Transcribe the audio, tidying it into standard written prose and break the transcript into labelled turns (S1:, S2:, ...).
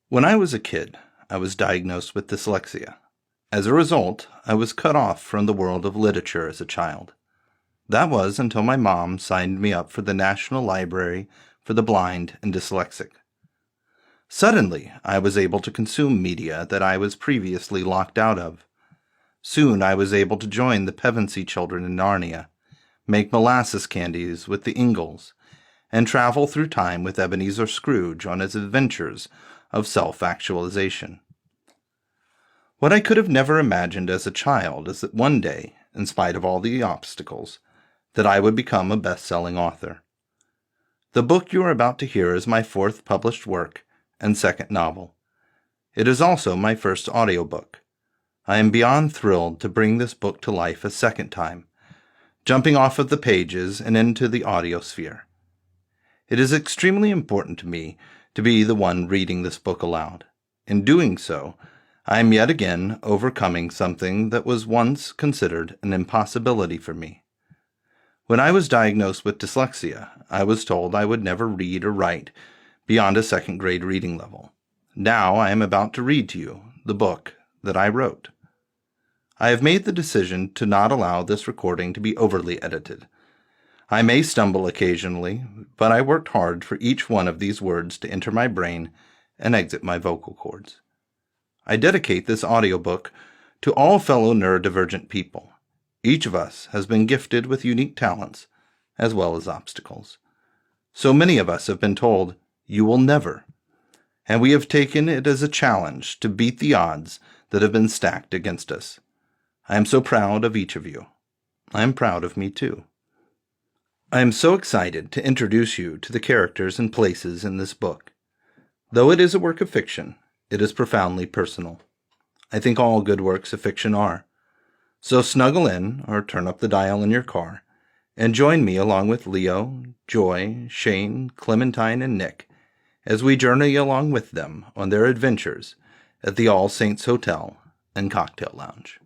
S1: When I was a kid, I was diagnosed with dyslexia. As a result, I was cut off from the world of literature as a child. That was until my mom signed me up for the National Library for the Blind and Dyslexic. Suddenly, I was able to consume media that I was previously locked out of. Soon I was able to join the Pevensey children in Narnia, make molasses candies with the Ingalls, and travel through time with Ebenezer Scrooge on his adventures of self-actualization. What I could have never imagined as a child is that one day, in spite of all the obstacles, that I would become a best-selling author. The book you are about to hear is my fourth published work and second novel. It is also my first audiobook. I am beyond thrilled to bring this book to life a second time, jumping off of the pages and into the audio sphere. It is extremely important to me to be the one reading this book aloud. In doing so, I am yet again overcoming something that was once considered an impossibility for me. When I was diagnosed with dyslexia, I was told I would never read or write beyond a second-grade reading level. Now I am about to read to you the book that I wrote. I have made the decision to not allow this recording to be overly edited. I may stumble occasionally, but I worked hard for each one of these words to enter my brain and exit my vocal cords. I dedicate this audiobook to all fellow neurodivergent people. Each of us has been gifted with unique talents, as well as obstacles. So many of us have been told, "You will never," and we have taken it as a challenge to beat the odds that have been stacked against us. I am so proud of each of you. I am proud of me too. I am so excited to introduce you to the characters and places in this book. Though it is a work of fiction, it is profoundly personal. I think all good works of fiction are. So snuggle in or turn up the dial in your car and join me along with Leo, Joy, Shane, Clementine, and Nick as we journey along with them on their adventures at the All Saints Hotel and Cocktail Lounge.